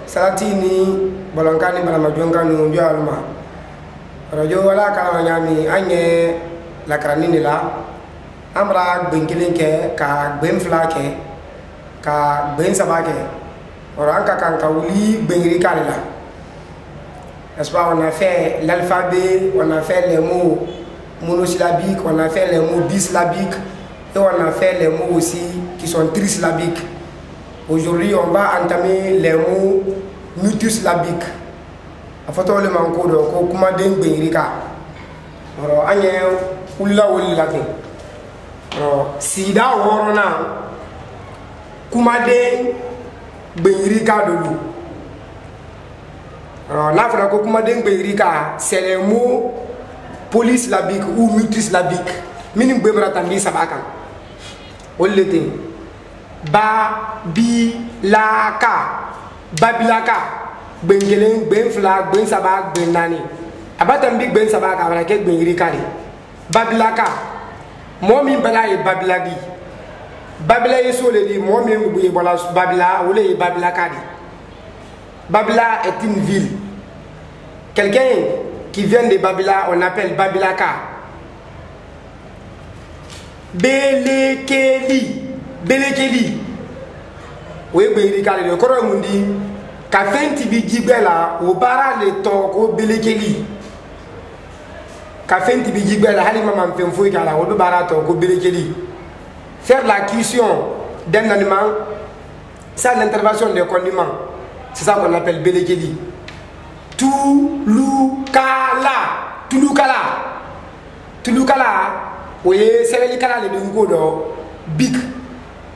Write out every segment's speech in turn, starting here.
Salatini bolonkani balamajonkanu jo alma rojo wala kala nyami anye la kranini la amra benkilinke ka benflake ka bensabake oranka kan kawli benri kala n'est-ce pas? On a fait l'alphabet, on a fait les mots monosyllabiques, on a fait les mots bisyllabiques et on a fait les mots aussi qui sont trisyllabiques. Aujourd'hui, on va entamer les mots multisyllabiques. A photo le manko do ko kuma den benrika. Oro anye ulla ulla ke. Oro sida worona kuma den benrika dolu. Alors, là, c'est les mots polysyllabiques ou multisyllabiques. Minim bebra tambi sabaka. Olete. Ba, bi, la, ka. Babilaka. Bengeleng, ben flag, ben sabak, ben nani. Abatambi ben sabaka, avraket ben irikari. Babilaka. Momi bala e babilagi. Babila yeso le di, momi mbuye bola babila, ou le babilakari. Babila est une ville. Quelqu'un qui vient de Babila, on appelle Babilaka. Belekeli. Belekeli. Oui, Belekeli. Le Coran nous dit qu'à fin tibi jibela, au bara le toko Belekeli. Qu'à fin tibi jibela, halima m'en fouille kala, au bara toko Belekeli. Faire la cuisson d'un aliment, c'est l'intervention des condiments. C'est ça qu'on appelle Belekeli. Tulukala. Tulukala. Tulukala. Oui, c'est le kala de Ngodo. Big.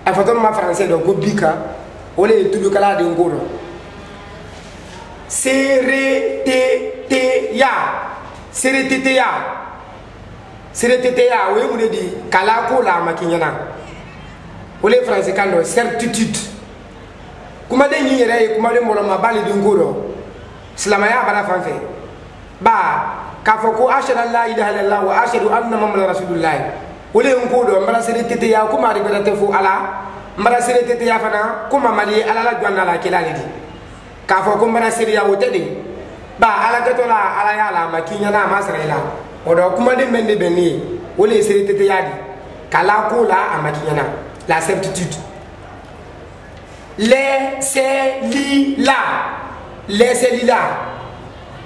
Il faut que français de go bika. Ole Tulukala de Ngodo. Sereteteya. Sereteteya. Sereteteya. Oui, on dit kala ko la makinyana. Ole français kando certitude. Kuma de ni yere kuma de molo mabali de ngoro islamaya bara fanfe ba ka foko ashhadu an la ilaha illallah wa ashhadu anna muhammadar rasulullah wole ngodo mbara sere tete ya kuma de beta fu ala mbara sere tete ya fana kuma mali ala la jwanna la kelale di ka foko mbara sere ya wote de ba ala gatola ala ya la makinya na masrela odo kuma de mende beni wole sere tete ya di kala ko la amakinya na la certitude. Laissez-li-là. Laissez-li-là.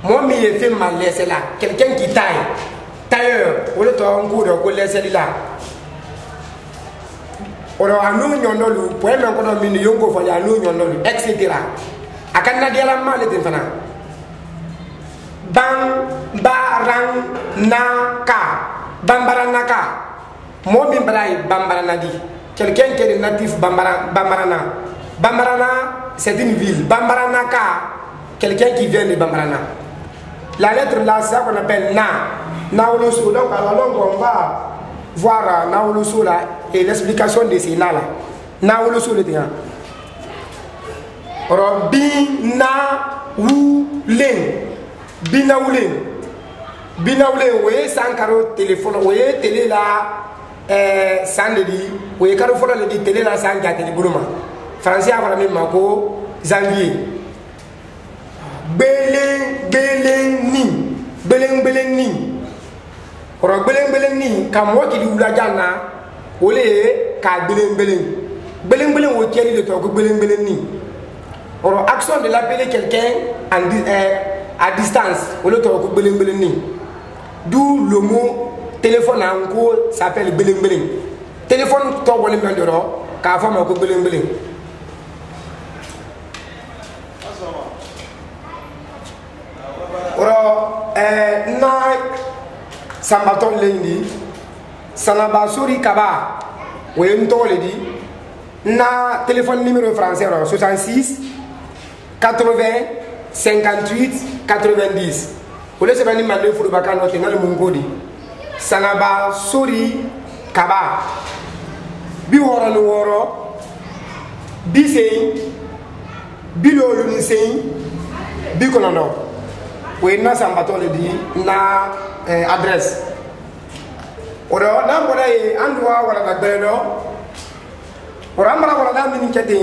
Moi, je fais mal, laissez-la. Quelqu'un qui taille. Tailleur. On le tourne en cours de laissez-li-là. On a un nom, on a un poème, on a un million, on a un nom, etc. A Canada, la malle est infana. Bambaranaka. Bambaranaka. Moi, je suis Bambaranadi. Quelqu'un qui est natif Bambarana. Bambarana, c'est une ville. Bambaranaka, quelqu'un qui vient de Bambarana. La lettre là, c'est ça qu'on appelle Na. Naoloso. Donc, alors, on va voir Naoloso là et l'explication de ces Na là. Naoloso le terrain. Binawulen. Binawulen. Binawulen, vous voyez, c'est un carreau téléphone. Vous voyez, télé là, sans le dit. Vous voyez, carreau le dit, télé là, sans gâter le boulot. Français a vraiment mako zangier. Beleng ni. Oro beleng ni kamo ki di ula janna ole ka beleng o tieni le to ko beleng ni. Oro action de l'appeler quelqu'un à distance ole to ko beleng ni. D'où le mot téléphone en gros s'appelle beleng. Téléphone to bolé mendoro ka fa mako beleng. Na sambaton lendi sanaba suri kaba we ntole di na téléphone numéro français 66 80 58 90 ole se bani mande furu bakano te ngale mungodi sanaba suri kaba bi woro no woro bi sey bi lolu ni sey bi konono. Oui, na sambato le di na adresse. Oro na mbona e andwa wala na gbelo. Oro amara wala na mini kete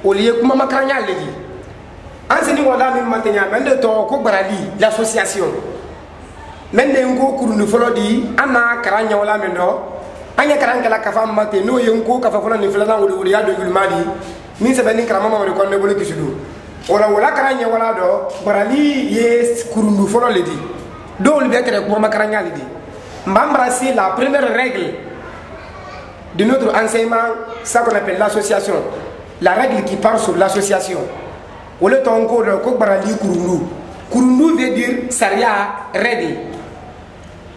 au lieu kuma makaranya legi enseigne wala min mantenya men de to ko barali l'association men de ngo kurundu folo di ana karanya wala men do anya karanga la kafa mate no yenko kafa folo ni flana wuli ya do mali min se benin karama ma ko ne bolo kisudu wala karanya wala do barali yes kurundu folo ledi do le bekere kuma makaranya ledi m'embrasser la première règle de notre enseignement, ça qu'on appelle l'association. La règle qui part sur l'association. Au lieu de Kokbarali Kurundu. Kurundu veut dire Saria règle.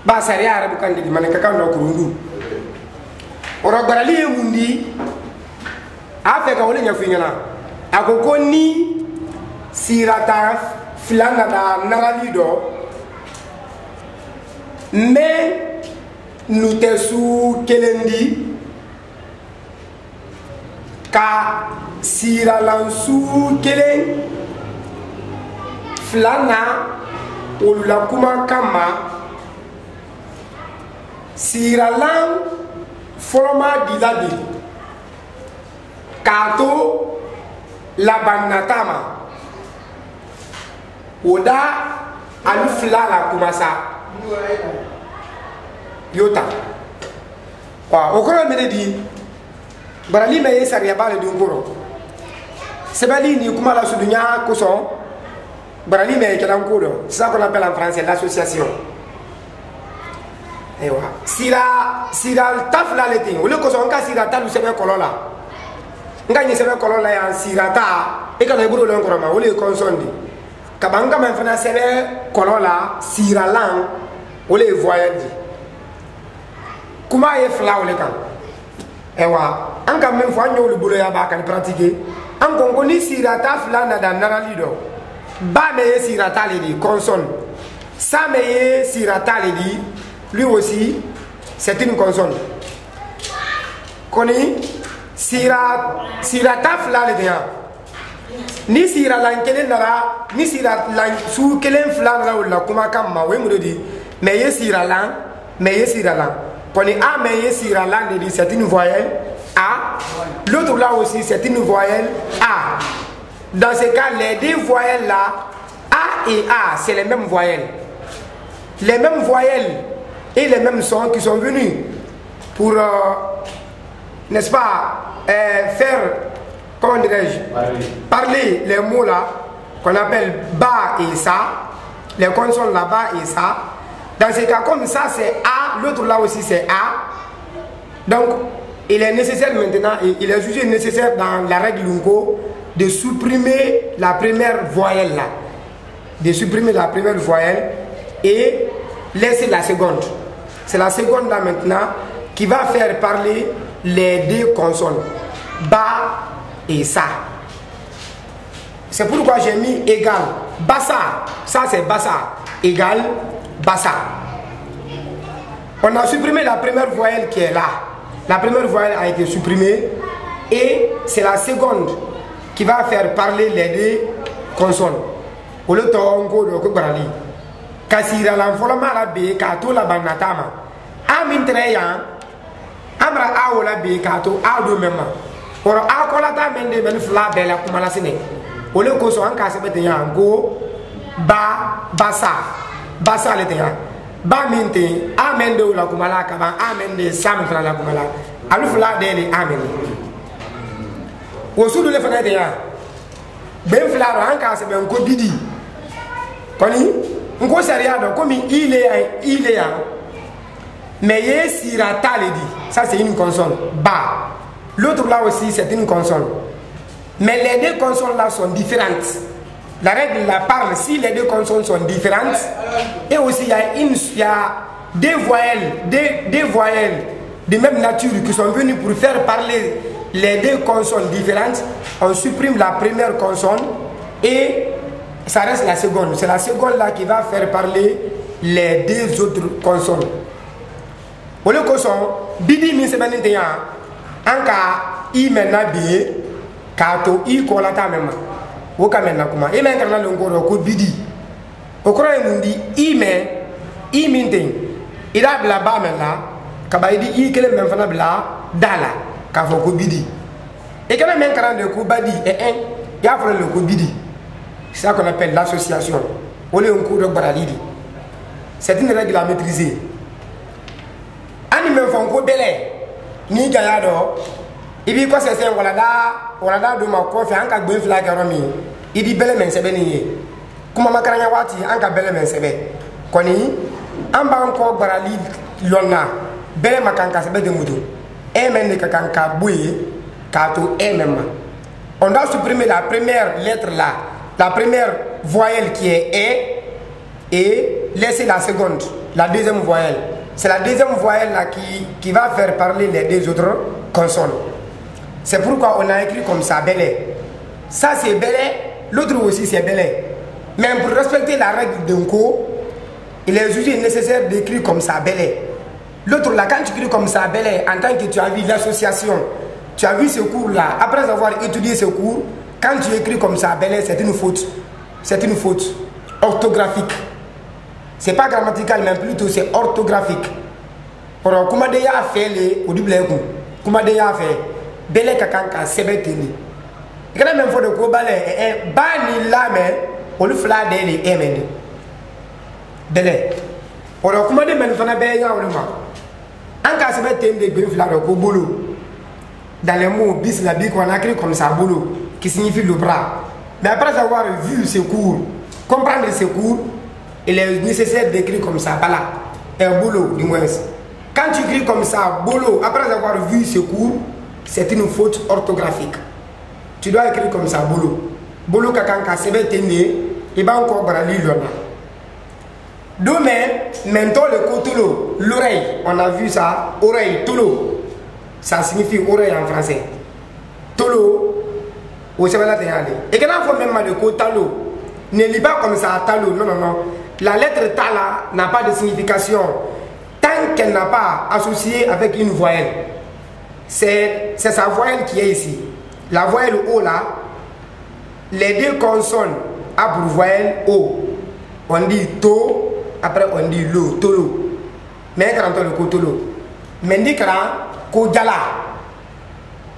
Bah Saria arabe quand dit manekakan do Kurundu. Ora Barali mundi afeka wole nyafinyana. Akoko ni sirata filana da naralido. Mais nous te sous kelendi ka sira lansu kelen flana olula kuma kama sira lan forma diladi kato labanatama oda alu flala kumasa yota wa okoro menedi barali me yesari abale dungoro sebali ni kuma la sudunya koson barali me kelan kodo c'est ça qu'on appelle en français l'association ewa sira tafla leti ole koson ka sira talu sebe kolola ngani sebe kolola ya sira ta e kana buru lon koroma ole konsondi kabanga men fana sebe kolola sira lan ole voyage kuma ye fla ole kan ewa an ka men fo an yolu bolo ya ba kan pratiquer an kongo ni sirata fla na da narali do ba me ye sirata le di consonne ça me ye sirata le di lui aussi c'est une consonne koni sirata fla le dia ni sira lan kelen nara ni sira lan su kelen fla nara wala kuma kam ma we mu di me ye sira lan me ye sira lan koni a me ye sira lan de di c'est une voyelle A. L'autre là aussi, c'est une voyelle A. Dans ce cas, les deux voyelles là, A et A, c'est les mêmes voyelles. Les mêmes voyelles et les mêmes sons qui sont venus pour, n'est-ce pas, faire, comment dirais-je, parler les mots là, qu'on appelle ba et ça, les consonnes là-bas et ça. Dans ce cas, comme ça c'est A, l'autre là aussi c'est A. Donc, il est nécessaire maintenant, il est jugé nécessaire dans la règle Lungo de supprimer la première voyelle là. De supprimer la première voyelle et laisser la seconde. C'est la seconde là maintenant qui va faire parler les deux consonnes. Ba et ça. C'est pourquoi j'ai mis égal. Bassa, ça c'est bassa. Égal, bassa. On a supprimé la première voyelle qui est là. La première voyelle a été supprimée et c'est la seconde qui va faire parler les deux consonnes. Au lieu de tongo de kubarali, kasira l'enfolama la be kato la banatama. Amin treyan, amra awo la be kato ado mema. Or a kolata mende men fla bela kumala sine. Au lieu de son kasebete yango ba basa basa le teyan. Ba minte amen de la kumala kaba amen de sam fra la kumala alufla de le amen wo sudu le fana de ya ben fla ro anka se ben ko bidi koni ngo sharia do komi ile ya mais ye sira taledi ça c'est une consonne ba l'autre là aussi c'est une consonne mais les deux consonnes là sont différentes. La règle la parle si les deux consonnes sont différentes et aussi il y a deux voyelles de même nature qui sont venues pour faire parler les deux consonnes différentes. On supprime la première consonne et ça reste la seconde. C'est la seconde là qui va faire parler les deux autres consonnes. Au lieu que son bidi mi se benite anka i mena bi kato i kolata mema. Woka menna kuma ime kana longoro ko bidi okoro emundi i minten ida bla ba menna ka ba idi i kele men fana bla dala ka fo ko bidi Et quand même un de Koubadi et un, il y a le Koubidi. C'est ça qu'on appelle l'association. On est un cours de Baralidi. C'est une règle à maîtriser. Animé Fonko Belé, ni Gayado, il dit quoi c'est un Walada de ma coiffe, un cabin flag à Romy. Il dit Belé men sebeni. Kuma makaranya wati, un cabelle men sebe. Koni, un banco Baralidi Lona, Belé Makanka sebe de Moudou. Et même de Kakanka Bouye, Kato et même. On doit supprimer la première lettre là, la première voyelle qui est E, et laisser la seconde, la deuxième voyelle. C'est la deuxième voyelle là qui va faire parler les deux autres consonnes. C'est pourquoi on a écrit comme ça, Belé. Ça c'est Belé, l'autre aussi c'est Belé. Mais pour respecter la règle d'un co, il est jugé nécessaire d'écrire comme ça, Belé. L'autre là, quand tu écris comme ça, Belé, en tant que tu as vu l'association, tu as vu ce cours là, après avoir étudié ce cours, quand tu écris comme ça, Belé, c'est une faute. C'est une faute orthographique. C'est pas grammatical, mais plutôt c'est orthographique. Pour comment déjà fait les au double coup, comment déjà fait Belé kakanka sebetini. Et quand même faut de quoi balé et bani là mais on le fla de les emene. Belé. Pour comment de men fana be ya oluma. En cas sebetini de bien fla de ko boulot. Dans les mots bislabique on a écrit comme ça boulot qui signifie le bras. Mais après avoir vu ce cours, comprendre ce cours, il est nécessaire d'écrire comme ça, voilà, un boulot du moins. Quand tu écris comme ça, boulot, après avoir vu ce cours, c'est une faute orthographique. Tu dois écrire comme ça, boulot. Boulot kakanka sebe tene, il va encore brali lona. Demain, maintenant le kotolo, l'oreille, on a vu ça, oreille, tolo, ça signifie oreille en français. Tolo, au Sénégal, et quand on fait même le kotalo, ne lis pas comme ça, talo, non, non, non. La lettre tala n'a pas de signification tant qu'elle n'a pas associé avec une voyelle. C'est sa voyelle qui est ici. La voyelle O là, les deux consonnes A pour voyelle O. On dit to, après on dit lo, tolo. Mais quand on le kotolo. Mais dit quand ko jala.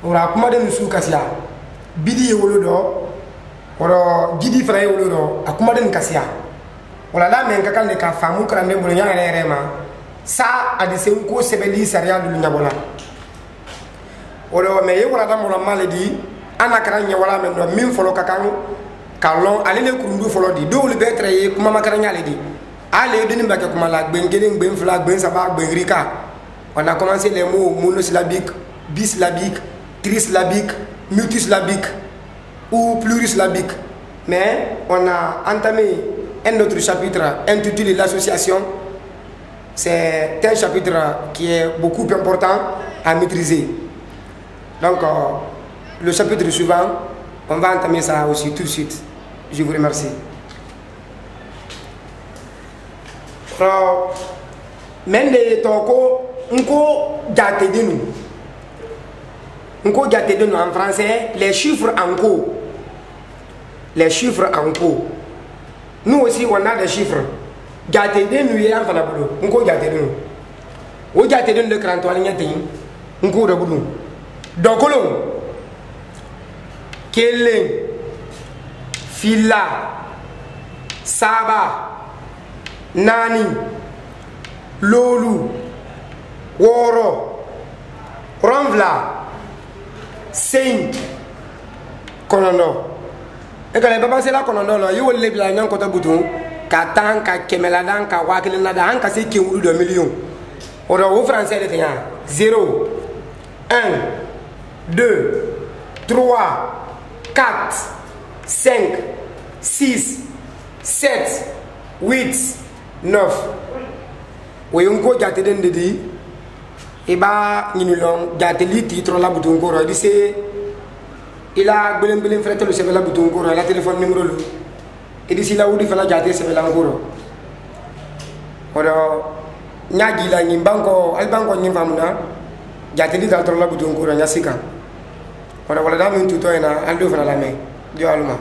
On a commandé nous sous Kassia. Bidi wolodo. On gidi frère wolodo. A commandé nous Kassia. Voilà là mais quand les femmes qui ont des ça a des séquelles sebeli saria de l'unyabola. Voilà mais voilà dans mon maladie ana karanya wala mais no min folo kakan kalon ale le kundu folo di do le betre kuma makaranya le di ale de nimba ke kuma la bengelen ben flag ben saba ben rika. On a commencé les mots monosyllabiques, bisyllabiques, trisyllabiques, multisyllabiques ou plurisyllabiques. Mais on a entamé un autre chapitre intitulé l'association. C'est un chapitre qui est beaucoup plus important à maîtriser. Donc, le chapitre suivant, on va entamer ça aussi tout de suite. Je vous remercie. Mende toko nko jatedenu. Nko jatedenu en français, les chiffres en co. Les chiffres en co. Nous aussi, on a des chiffres. Jatedenu nous y a un fanabolo. Nko jatedenu. O jatedenu de crantoine nyatin. Nko de boulou. Donc, Kelen, Fila, Saba, Nani, Lolu, Woro, Ronvla, Saint, Konono. Et quand les papas c'est là Konono, il y a les blancs côté bouton, Katan, Kemeladan, Kawakilinada, Kasi qui ont 2 millions. On a au français les 0, 1, 2, 3, 4, 5, 6, 7, 8, 9. Oui, on peut gâter den dedi. Et bah, nous l'on gâté le titre là bouton encore. Il dit il a belem frère le chef là bouton encore. Il a téléphone numéro là. Il dit là où il fait la gâter c'est là encore. Alors, nyagi la nyimbanko, albanko nyimfamuna. Gâté le titre là bouton encore. Nyasika. Voilà, voilà, dans une tuto, il y a un deux fois la main. Dieu alma.